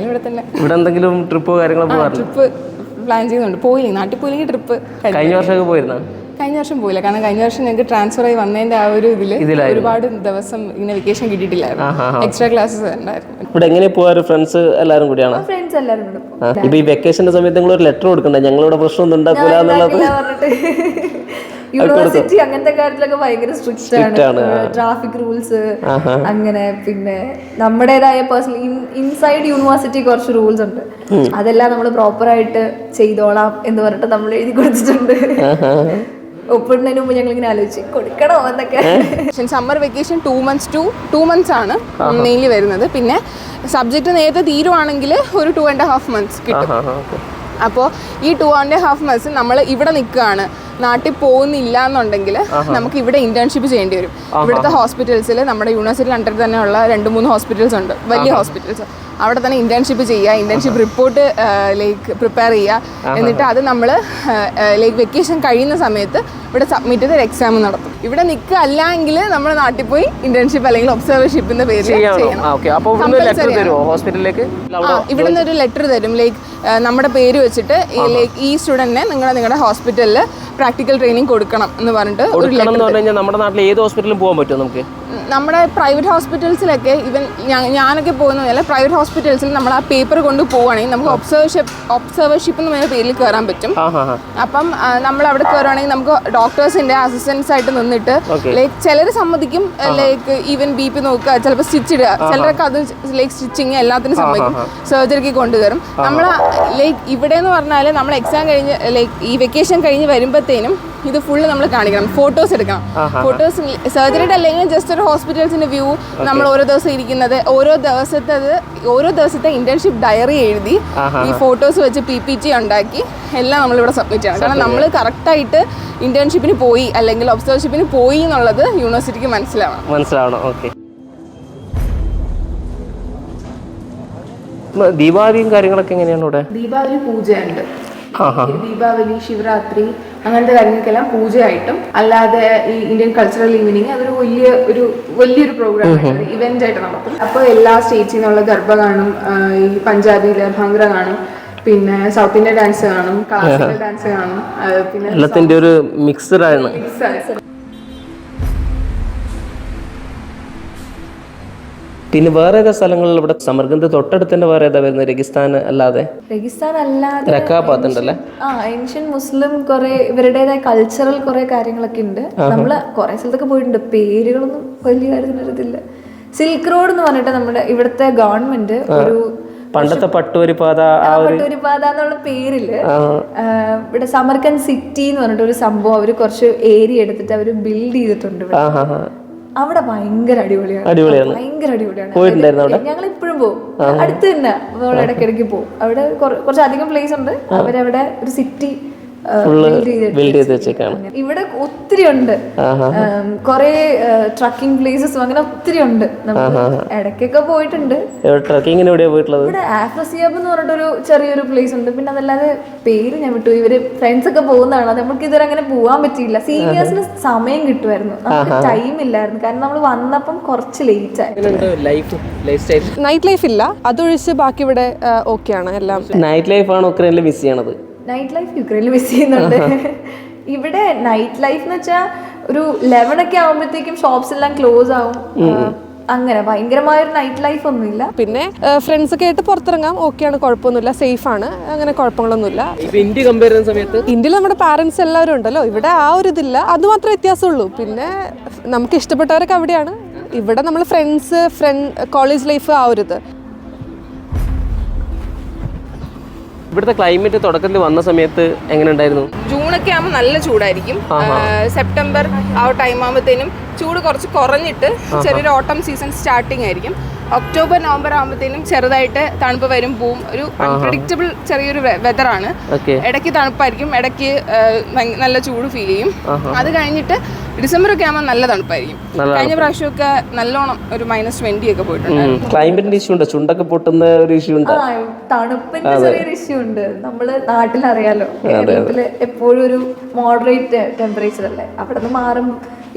ഇവിടെ തന്നെ. ഇവിടെ എന്തെങ്കിലും ട്രിപ്പോ കാര്യങ്ങളോ പോകാറുണ്ട്? ട്രിപ്പ് പ്ലാൻ ചെയ്യുന്നുണ്ട്. പോയില്ലെങ്കിൽ നാട്ടിൽ പോയില്ലെങ്കിൽ ട്രിപ്പ്. കഴിഞ്ഞ വർഷമൊക്കെ പോയിരുന്നോ? കഴിഞ്ഞ വർഷം പോയില്ല. കാരണം കഴിഞ്ഞ വർഷം ഞങ്ങൾക്ക് ട്രാൻസ്ഫർ ആയി വന്നതിന്റെ ആ ഒരു ഇതില് ഒരുപാട് ദിവസം ഇങ്ങനെ വെക്കേഷൻ കിട്ടിയിട്ടില്ലായിരുന്നു. എക്സ്ട്രാ ക്ലാസ്സസ് ഉണ്ടായിരുന്നു. ഇവിടെ എങ്ങനെ പോവാറ്? ഫ്രണ്ട്സ് എല്ലാവരും കൂടിയാണ്? ഫ്രണ്ട്സ് എല്ലാവരും കൂടെ. ഇപ്പൊ ഈ വെക്കേഷന്റെ സമയത്ത് നിങ്ങൾ ഒരു ലെറ്റർ കൊടുക്കണ്ടേ ഞങ്ങളിവിടെ പ്രശ്നമൊന്നും ഉണ്ടാക്കൂല എന്നുള്ളത്? യൂണിവേഴ്സിറ്റി അങ്ങനത്തെ കാര്യത്തിലൊക്കെ ഭയങ്കര സ്ട്രിക്റ്റ് ആണ്. ട്രാഫിക് റൂൾസ് അങ്ങനെ, പിന്നെ നമ്മുടേതായ പേഴ്സണൽ ഇൻസൈഡ് യൂണിവേഴ്സിറ്റി കുറച്ച് റൂൾസ് ഉണ്ട്. അതെല്ലാം നമ്മൾ പ്രോപ്പർ ആയിട്ട് ചെയ്തോളാം എന്ന് പറഞ്ഞിട്ട് നമ്മൾ എഴുതി കൊടുത്തിട്ടുണ്ട്. ഒപ്പിടുന്നതിന് മുമ്പ് ഞങ്ങൾ ഇങ്ങനെ ആലോചിച്ച് കൊടുക്കണോ എന്നൊക്കെ. സമ്മർ വെക്കേഷൻ 2 months ആണ് മെയിൻലി വരുന്നത്. പിന്നെ സബ്ജക്റ്റ് നേരത്തെ തീരുവാണെങ്കിൽ ഒരു 2.5 months കിട്ടും. അപ്പോൾ ഈ 2.5 months നമ്മൾ ഇവിടെ നിൽക്കുകയാണ്, നാട്ടിൽ പോകുന്നില്ല എന്നുണ്ടെങ്കിൽ നമുക്ക് ഇവിടെ ഇന്റേൺഷിപ്പ് ചെയ്യേണ്ടി വരും. ഇവിടുത്തെ ഹോസ്പിറ്റൽസിൽ നമ്മുടെ യൂണിവേഴ്സിറ്റി അണ്ടർ തന്നെയുള്ള 2-3 ഹോസ്പിറ്റൽസ് ഉണ്ട്, വലിയ ഹോസ്പിറ്റൽസ്. അവിടെ തന്നെ ഇന്റേൺഷിപ്പ് ചെയ്യുക, ഇന്റേൺഷിപ്പ് റിപ്പോർട്ട് പ്രിപ്പയർ ചെയ്യുക. എന്നിട്ട് അത് നമ്മൾ വെക്കേഷൻ കഴിയുന്ന സമയത്ത് ഇവിടെ സബ്മിറ്റ് ചെയ്ത് എക്സാം നടത്തും. ഇവിടെ നിൽക്കുക അല്ലെങ്കിൽ നമ്മൾ നാട്ടിൽ പോയി ഇന്റേൺഷിപ്പ് അല്ലെങ്കിൽ ഒബ്സർവർഷിപ്പിന്റെ പേരിൽ ചെയ്യണം. ഇവിടുന്ന് ഒരു ലെറ്റർ തരും. നമ്മുടെ പേര് വെച്ചിട്ട് ഈ സ്റ്റുഡന്റിനെ നിങ്ങളുടെ ഹോസ്പിറ്റലിൽ പ്രാക്ടിക്കൽ ട്രെയിനിങ് കൊടുക്കണം എന്ന് പറഞ്ഞിട്ട് ഒരു ലെറ്റർ. നമ്മുടെ നാട്ടിൽ ഏത് ഹോസ്പിറ്റലിൽ പോകാൻ പറ്റുമോ നമുക്ക്? നമ്മുടെ പ്രൈവറ്റ് ഹോസ്പിറ്റൽസിലൊക്കെ ഈവൻ ഞാനൊക്കെ പോകുന്ന പ്രൈവറ്റ് ഹോസ്പിറ്റൽസിൽ നമ്മൾ ആ പേപ്പർ കൊണ്ട് പോവുകയാണെങ്കിൽ നമുക്ക് ഒബ്സർവർഷിപ്പ് എന്ന് പറയുന്ന പേരിൽ കയറാൻ പറ്റും. അപ്പം നമ്മൾ അവിടെ കയറുകയാണെങ്കിൽ നമുക്ക് ഡോക്ടേഴ്സിന്റെ അസിസ്റ്റൻസ് ആയിട്ട് നിന്നിട്ട് ചിലർ സമ്മതിക്കും ഈവൻ BP നോക്കുക, ചിലപ്പോൾ സ്റ്റിച്ച് ഇടുക, ചിലരൊക്കെ അത് സ്റ്റിച്ചിങ് എല്ലാത്തിനും സമ്മതിക്കും, സർജറിക്ക് കൊണ്ടുകയറും. നമ്മൾ ഇവിടെ എന്ന് പറഞ്ഞാൽ നമ്മൾ എക്സാം കഴിഞ്ഞ് ഈ വെക്കേഷൻ കഴിഞ്ഞ് വരുമ്പോഴത്തേനും ഇത് ഫുള്ള് നമ്മൾ കാണിക്കണം, ഫോട്ടോസ് എടുക്കണം. ഫോട്ടോസ് സർജറിയുടെ അല്ലെങ്കിൽ ജസ്റ്റ് ഒരു ഹോസ്പിറ്റൽസിന്റെ വ്യൂ, നമ്മൾ ഓരോ ദിവസം ഇരിക്കുന്നത്, ഓരോ ദിവസത്തെ ഇന്റേൺഷിപ്പ് ഡയറി എഴുതി ഈ ഫോട്ടോസ് വെച്ച് PPT ഉണ്ടാക്കി എല്ലാം നമ്മളിവിടെ സബ്മിറ്റ് ചെയ്യണം. കാരണം നമ്മൾ കറക്റ്റായിട്ട് ഇന്റേൺഷിപ്പിന് പോയി അല്ലെങ്കിൽ ഒബ്സർവർഷിപ്പിന് പോയി എന്നുള്ളത് യൂണിവേഴ്സിറ്റിക്ക് മനസ്സിലാവണം. ഓക്കെ. ദീപാവലിയും കാര്യങ്ങളൊക്കെ എങ്ങനെയാണ് ഇവിടെ? ദീപാവലി പൂജയുണ്ട്. ദീപാവലി, ശിവരാത്രി അങ്ങനത്തെ കാര്യങ്ങൾക്കെല്ലാം പൂജയായിട്ടും അല്ലാതെ ഈ ഇന്ത്യൻ കൾച്ചറൽ ഈവനിങ് അതൊരു വലിയൊരു പ്രോഗ്രാം ഇവന്റ് ആയിട്ട് നടത്തും. അപ്പോൾ എല്ലാ സ്റ്റേറ്റ്സിൽ നിന്നുള്ള ഗർഭ കാണും, ഈ പഞ്ചാബിയിലെ ഭംഗ്ര കാണും, പിന്നെ സൗത്ത് ഇന്ത്യൻ ഡാൻസ് കാണും, ക്ലാസിക്കൽ ഡാൻസ് കാണും, പിന്നെ എല്ലാത്തിന്റെ ഒരു മിക്സ്ഡ് ആണ്. പിന്നെ വേറെ ഏതാ സ്ഥലങ്ങളിൽ ഇവിടെ? സമർഗന്ധ് തൊട്ടടുത്ത് തന്നെ വേറെ ഏതാ വരുന്നത്? റെഗിസ്ഥാൻ അല്ലാതെ രക്കാപാത്ത് ഉണ്ടല്ലേ? ഏൻഷ്യൻ മുസ്ലിം കുറെ ഇവരുടേതായ കൾച്ചറൽ കുറെ കാര്യങ്ങളൊക്കെ ഉണ്ട്. നമ്മള് കുറെ സ്ഥലത്തൊക്കെ പോയിട്ടുണ്ട്, പേരുകളൊന്നും വലിയ കാര്യത്തിനൊരിതില്ല. സിൽക്ക് റോഡ് എന്ന് പറഞ്ഞിട്ട് നമ്മുടെ ഇവിടുത്തെ ഗവൺമെന്റ് ഒരു പണ്ടത്തെ പട്ടുവരിപ്പാത എന്നുള്ള പേരില് ഇവിടെ സമർക്കന്ദ് സിറ്റി എന്ന് പറഞ്ഞിട്ട് ഒരു സംഭവം അവര് കുറച്ച് ഏരിയ എടുത്തിട്ട് അവര് ബിൽഡ് ചെയ്തിട്ടുണ്ട്. അവിടെ ഭയങ്കര അടിപൊളിയാണ്. ഞങ്ങൾ ഇപ്പോഴും പോകും, അടുത്ത് തന്നെ ഇടയ്ക്കിടയ്ക്ക് പോകും. അവിടെ കുറച്ചധികം പ്ലേസ് ഉണ്ട്. അവരവിടെ ഒരു സിറ്റി ഇവിടെ ഒത്തിരി ഉണ്ട്, കൊറേ ട്രക്കിംഗ് പ്ലേസസും അങ്ങനെ ഒത്തിരി ഉണ്ട്. ഇടയ്ക്കൊക്കെ പോയിട്ടുണ്ട്. ഇവിടെ ആഫ്രസിയാബ് എന്ന് പറഞ്ഞിട്ടൊരു ചെറിയൊരു പ്ലേസ് ഉണ്ട്. പിന്നെ അതല്ലാതെ പേര് ഞാൻ വിട്ടു. ഇവര് ഫ്രണ്ട്സ് ഒക്കെ പോകുന്നതാണ്. നമുക്ക് ഇതുവരെ അങ്ങനെ പോകാൻ പറ്റിയില്ല. സീനിയേഴ്സിന് സമയം കിട്ടുമായിരുന്നു, നമുക്ക് ടൈം ഇല്ലായിരുന്നു. കാരണം നമ്മൾ വന്നപ്പം കുറച്ച് ലേറ്റ് ആയി. നൈറ്റ് ലൈഫ് ഇല്ല, അതൊഴിച്ച് ബാക്കി ഇവിടെ ഓക്കെയാണ് എല്ലാം. നൈറ്റ് ലൈഫ് ആണ് ഉക്രൈനിൽ മിസ് ചെയ്യണത്. നൈറ്റ് ലൈഫ് യുക്രൈനിൽ മിസ് ചെയ്യുന്നുണ്ട്. ഇവിടെ നൈറ്റ് ലൈഫ് എന്ന് വെച്ചാൽ ഒരു 11 ഒക്കെ ആകുമ്പോഴത്തേക്കും ഷോപ്സ് എല്ലാം ക്ലോസ് ആവും. അങ്ങനെ ഭയങ്കരമായൊരു നൈറ്റ് ലൈഫ് ഒന്നുമില്ല. പിന്നെ ഫ്രണ്ട്സൊക്കെ ആയിട്ട് പുറത്തിറങ്ങാം, ഓക്കെയാണ്, കുഴപ്പമൊന്നുമില്ല, സേഫാണ്, അങ്ങനെ കുഴപ്പങ്ങളൊന്നുമില്ല. ഇപ്പൊ ഇന്ത്യ കമ്പയർ ചെയ്യുന്ന സമയത്ത് ഇന്ത്യയിൽ നമ്മുടെ പാരൻസ് എല്ലാവരും ഉണ്ടല്ലോ, ഇവിടെ ആ ഒരു ഇതില്ല, അത് മാത്രമേ വ്യത്യാസമുള്ളൂ. പിന്നെ നമുക്ക് ഇഷ്ടപ്പെട്ടവരൊക്കെ അവിടെയാണ്, ഇവിടെ നമ്മൾ ഫ്രണ്ട്സ്, കോളേജ് ലൈഫ്, ആ ഒരു ഇത്. ഇവിടുത്തെ ക്ലൈമറ്റ് തുടക്കത്തിൽ വന്ന സമയത്ത് എങ്ങനെ ഉണ്ടായിരുന്നു? ജൂണൊക്കെ ആകുമ്പോൾ നല്ല ചൂടായിരിക്കും. സെപ്റ്റംബർ ആ ടൈം ആകുമ്പോഴത്തേനും ചൂട് കുറച്ച് കുറഞ്ഞിട്ട് ചെറിയൊരു ഓട്ടം സീസൺ സ്റ്റാർട്ടിങ് ആയിരിക്കും. ഒക്ടോബർ നവംബർ ആകുമ്പോഴത്തേനും ചെറുതായിട്ട് തണുപ്പ് വരും പോവും. ഒരു അൺപ്രഡിക്റ്റബിൾ ചെറിയൊരു വെതറാണ്. ഇടയ്ക്ക് തണുപ്പായിരിക്കും, ഇടയ്ക്ക് നല്ല ചൂട് ഫീൽ ചെയ്യും. അത് കഴിഞ്ഞിട്ട് ഡിസംബർ ഒക്കെ ആകുമ്പോൾ നല്ല തണുപ്പായിരിക്കും. കഴിഞ്ഞ പ്രാവശ്യമൊക്കെ നല്ലോണം ഒരു -20 ഒക്കെ പോയിട്ടുണ്ട്. ക്ലൈമറ്റിന്റെ ഇഷ്യൂ ഉണ്ട്, ചുണ്ടൊക്കെ പൊട്ടുന്ന ഒരു ഇഷ്യൂ ഉണ്ട്. തണുപ്പിന്റെ ചെറിയൊരു ഇഷ്യൂ ഉണ്ട്. നമ്മള് നാട്ടിലറിയാലോ, കേരളത്തില് എപ്പോഴും ഒരു മോഡറേറ്റ് ടെമ്പറേച്ചർ അല്ലേ, അവിടെ നിന്ന് മാറും.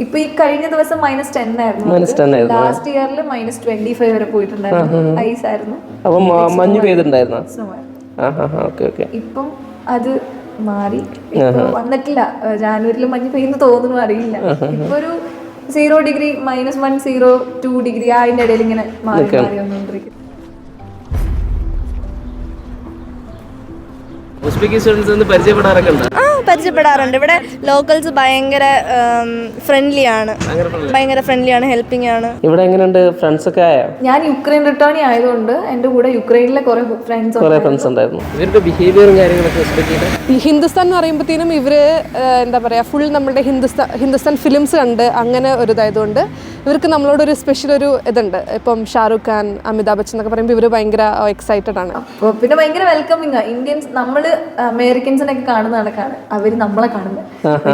ഇപ്പൊ ഈ കഴിഞ്ഞ ദിവസം -10 ആയിരുന്നു. ലാസ്റ്റ് ഇയറിൽ -25 വരെ പോയിട്ടുണ്ടായിരുന്നു. ഐസ് ആയിരുന്നു. അപ്പൊ മഞ്ഞ് പെയ്തിട്ടുണ്ടായിരുന്നു. ഇപ്പം അത് മാറി, വന്നിട്ടില്ല. ജാനുവരിയിൽ മഞ്ഞ് പെയ്യുന്നു തോന്നുന്നു, അറിയില്ല. ഇപ്പൊ ഒരു 0 ഡിഗ്രി, -1, 0, 2 ഡിഗ്രി അതിന്റെ ഇടയിൽ ഇങ്ങനെ മാറി മാറി വന്നുകൊണ്ടിരിക്കും. പരിചയപ്പെടാറൊക്കെ ഉണ്ട്? പരിചയപ്പെടാറുണ്ട്. ഇവിടെ ലോക്കൽസ് ഭയങ്കര ഫ്രണ്ട്ലി ആണ്, ഹെൽപ്പിംഗ് ആണ്. ഇവിടെ എങ്ങനെയുണ്ട്? ഫ്രണ്ട്സ് ഒക്കെ ആയോ? ഞാൻ യുക്രൈൻ റിട്ടേണി ആയതുകൊണ്ട് എന്റെ കൂടെ യുക്രൈനിലെ കുറെ ഫ്രണ്ട്സ് ഉണ്ടായിരുന്നു. ഇവരുടെ ബിഹേവിയറും കാര്യങ്ങളൊക്കെ റെസ്പെക്ട് ചെയ്ത്. ഈ ഹിന്ദുസ്ഥാൻ എന്ന് പറയുമ്പോഴത്തേനും ഇവര് എന്താ പറയാ, ഫുൾ നമ്മുടെ ഹിന്ദുസ്ഥാൻ ഫിലിംസ് കണ്ട് അങ്ങനെ ഒരു ഇതായതുകൊണ്ട് ഇവർക്ക് നമ്മളോടൊരു സ്പെഷ്യൽ ഒരു ഇതുണ്ട്. ഇപ്പം ഷാറുഖ് ഖാൻ, അമിതാഭ് ബച്ചൻ എന്നൊക്കെ പറയുമ്പോൾ ഇവര് ഭയങ്കര എക്സൈറ്റഡ് ആണ്. അപ്പോൾ പിന്നെ ഭയങ്കര വെൽക്കമിങ്. ഇന്ത്യൻസ്, നമ്മള് അമേരിക്കൻസിനൊക്കെ കാണുന്ന കണക്കാണ് അവര് നമ്മളെ കാണുന്നത്.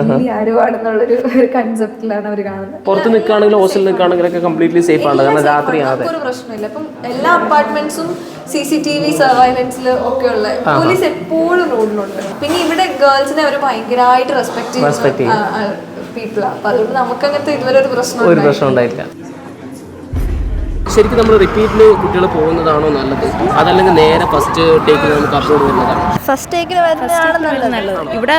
വലിയ ആരുവാണെന്നുള്ളൊരു കൺസെപ്റ്റിലാണ് അവർ കാണുന്നത്. പുറത്ത് നിൽക്കുകയാണെങ്കിലും ഹോസ്റ്റലിൽ നിൽക്കുകയാണെങ്കിലൊക്കെ കംപ്ലീറ്റ്ലി സേഫ് ആണ്, കാരണം രാത്രി ഒരു പ്രശ്നമില്ല. അപ്പം എല്ലാ അപ്പാർട്ട്മെന്റ്സും CCTV സർവൈലൻസിൽ ഒക്കെ ഉള്ള പോലീസ് എപ്പോഴും റോഡിലുണ്ട്. പിന്നെ ഇവിടെ ഗേൾസിനെ അവർ ഭയങ്കരമായിട്ട് റെസ്പെക്ട് ചെയ്യുന്ന പീപ്പിളാണ്. അപ്പൊ അതുകൊണ്ട് നമുക്ക് അങ്ങനത്തെ ഇതുവരെ ഒരു പ്രശ്നം ഉണ്ടായില്ല. ശരിക്കും നമ്മൾ റിപ്പീറ്റിൽ കുട്ടികൾ പോകുന്നതാണോ നല്ലത്, അതല്ലെങ്കിൽ നേരെ ഫസ്റ്റ് ടേക്കിൽ നമുക്ക് അപ്ലോഡ് വരുന്നതാണോ? ഫസ്റ്റ് ടേക്കിന് വരുന്നതാണ് നല്ലത്. ഇവിടെ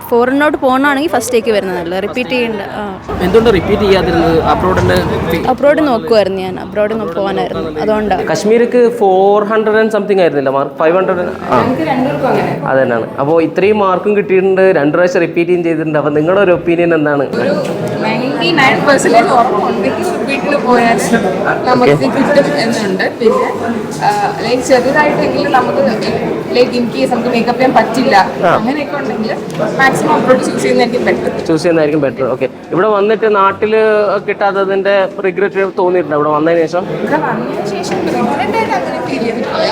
ഫോറിനോട്ട് പോകണമെങ്കിൽ ഫസ്റ്റ് ടേക്ക് വരുന്നതല്ല, റിപ്പീറ്റ് ചെയ്യേണ്ട. എന്തുകൊണ്ട് റിപ്പീറ്റ് ചെയ്യാതിരുന്നത്? അബ്രോഡ് നോക്കുമായിരുന്നു ഞാൻ, അബ്രോഡ് പോകാനായിരുന്നു, അതുകൊണ്ടാണ്. കശ്മീർക്ക് 400 and something ആയിരുന്നില്ല മാർക്ക്, 500. അത് തന്നെയാണ്. അപ്പോൾ ഇത്രയും മാർക്കും കിട്ടിയിട്ടുണ്ട്, 2 പ്രാവശ്യം റിപ്പീറ്റ് ചെയ്തിട്ടുണ്ട്. അപ്പോൾ നിങ്ങളുടെ ഒരു ഒപ്പീനിയൻ എന്താണ്? 99% ഉറപ്പുണ്ടെങ്കിൽ റിപ്പീറ്റിൽ പോയാൽ നമുക്ക് കിട്ടും എന്നുണ്ട്. പിന്നെ ചെറുതായിട്ടെങ്കിലും നമുക്ക് ഇൻ കേസ് നമുക്ക് മേക്കപ്പ് ചെയ്യാൻ പറ്റില്ല, അങ്ങനെയൊക്കെ ഉണ്ടെങ്കിൽ മാക്സിമം അപ്ലോഡ് ചൂസ് ചെയ്യുന്നതായിരിക്കും ബെറ്റർ. ഓക്കെ. ഇവിടെ വന്നിട്ട് നാട്ടിൽ കിട്ടാത്തതിന്റെ റിഗ്രറ്റ് തോന്നിയിട്ടുണ്ട് ഇവിടെ വന്നതിന് ശേഷം? ഇവിടെ വന്നതിന് ശേഷം റിഗ്രറ്റായിട്ട് അങ്ങനെ ഫീൽ ചെയ്തിട്ടില്ല.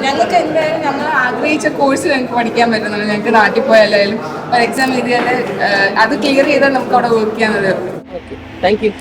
ഞങ്ങൾക്ക് എന്തായാലും ഞങ്ങൾ ആഗ്രഹിച്ച കോഴ്സ് ഞങ്ങൾക്ക് പഠിക്കാൻ പറ്റുന്നുള്ളൂ. ഞങ്ങൾക്ക് നാട്ടിൽ പോയാലും ഒരു എക്സാം എഴുതിയാൽ അത് ക്ലിയർ ചെയ്താൽ നമുക്ക് അവിടെ വർക്ക് ചെയ്യാൻ. Thank you.